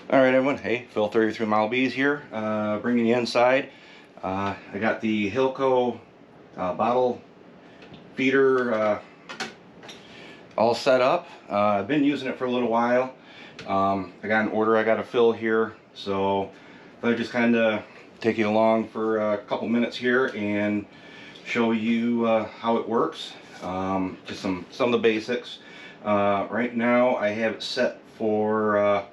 Alright everyone, hey, Phil 33 Mile Bees here, bringing you inside. I got the HillCo bottle feeder all set up. I've been using it for a little while. I got an order I got to fill here, so I'll just kind of take you along for a couple minutes here and show you how it works. Just some of the basics. Right now I have it set for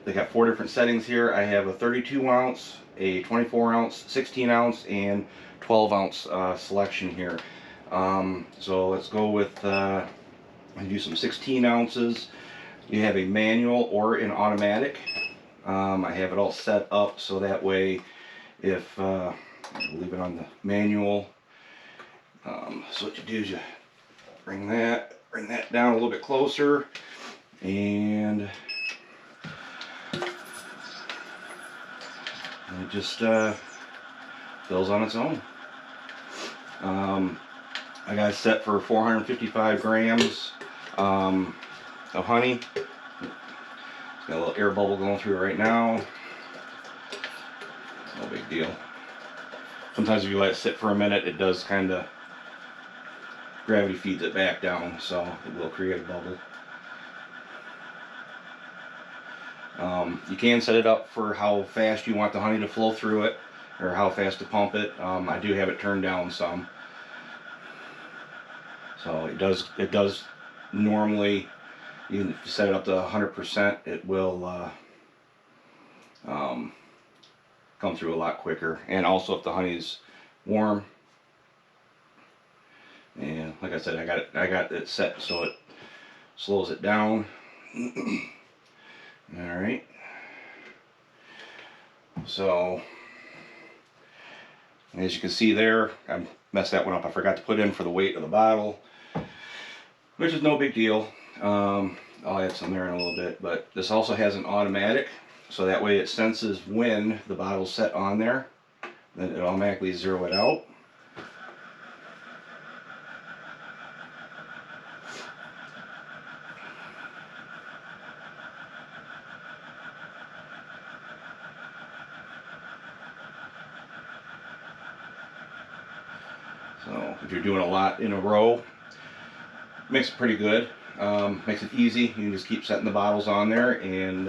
they got 4 different settings here. I have a 32 ounce, a 24 ounce, 16 ounce, and 12 ounce selection here. So let's go with, I do some 16 ounces. You have a manual or an automatic. I have it all set up so that way if, I'll leave it on the manual. So what you do is you bring that down a little bit closer, and it just fills on its own. I got it set for 455 grams of honey. It's got a little air bubble going through it right now. No big deal. Sometimes if you let it sit for a minute, it does kind of, gravity feeds it back down, so it will create a bubble. You can set it up for how fast you want the honey to flow through it, or how fast to pump it. I do have it turned down some. So it does normally, even if you set it up to 100%, it will come through a lot quicker. And also if the honey's warm. And like I said, I got it set so it slows it down. Alright. So as you can see there, I messed that one up. I forgot to put in for the weight of the bottle, which is no big deal. I'll add some there in a little bit, but this also has an automatic, so that way it senses when the bottle's set on there, then it automatically zero it out. So if you're doing a lot in a row, makes it pretty good. Makes it easy. You can just keep setting the bottles on there, and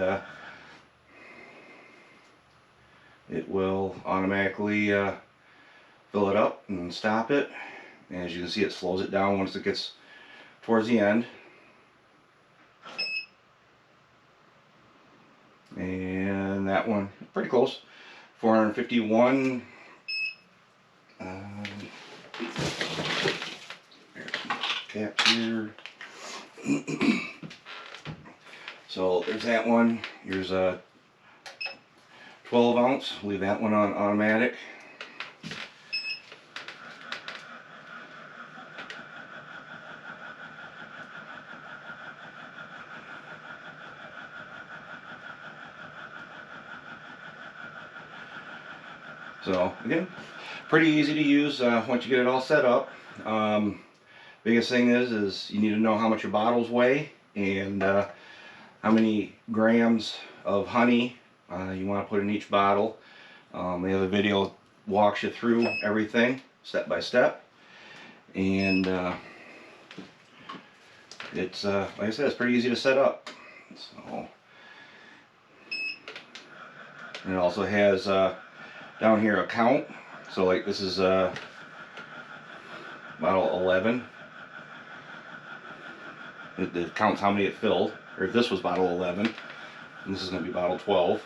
it will automatically fill it up and stop it. And as you can see, it slows it down once it gets towards the end. And that one, pretty close, 451. Cap here. So there's that one. Here's a 12 ounce. Leave that one on automatic. So again, pretty easy to use once you get it all set up. Biggest thing is you need to know how much your bottles weigh and how many grams of honey you want to put in each bottle. The other video walks you through everything step by step, and it's like I said, it's pretty easy to set up. So, and it also has down here a count. So like this is bottle 11. It counts how many it filled, or if this was bottle 11, and this is going to be bottle 12.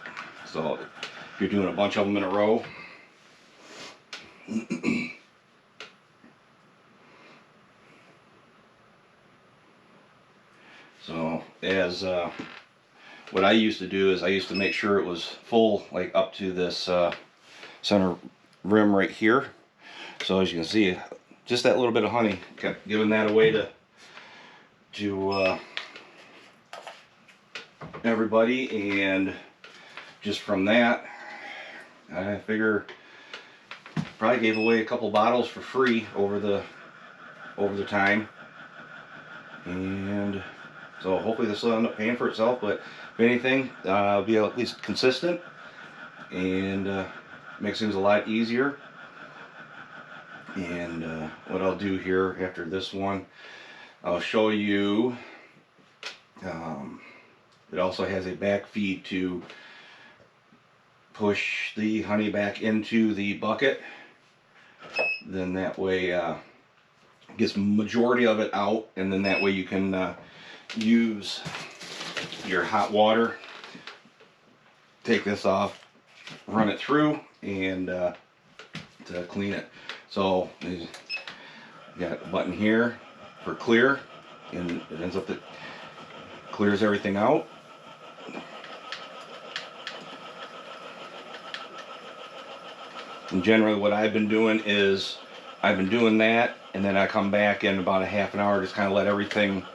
So if you're doing a bunch of them in a row, so as what I used to do is I used to make sure it was full, like up to this center rim right here. So as you can see, just that little bit of honey, kept giving that away to everybody, and just from that I figure probably gave away a couple bottles for free over the time, and So hopefully this will end up paying for itself, but if anything, be at least consistent, and makes things a lot easier. And what I'll do here after this one, I'll show you, it also has a back feed to push the honey back into the bucket. Then that way gets majority of it out, and then that way you can use your hot water, take this off, run it through, and to clean it. So you got a button here for clear, and it ends up that clears everything out. And generally what I've been doing is I've been doing that, and then I come back in about a half an hour, just kind of let everything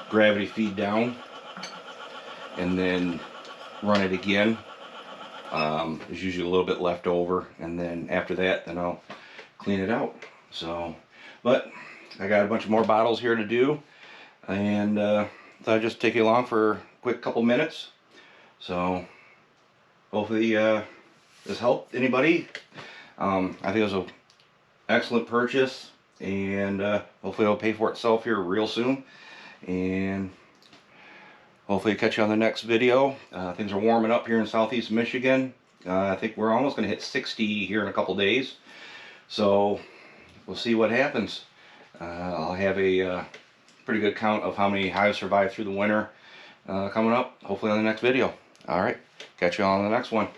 gravity feed down, and then run it again. There's usually a little bit left over, and then after that, then I'll clean it out. So, but I got a bunch more bottles here to do, and thought I'd just take you along for a quick couple minutes. So hopefully this helped anybody. I think it was an excellent purchase, and hopefully it'll pay for itself here real soon. And hopefully catch you on the next video. Things are warming up here in southeast Michigan. I think we're almost going to hit 60 here in a couple days. So we'll see what happens. I'll have a pretty good count of how many hives survive through the winter coming up, hopefully on the next video. Alright, catch you on the next one.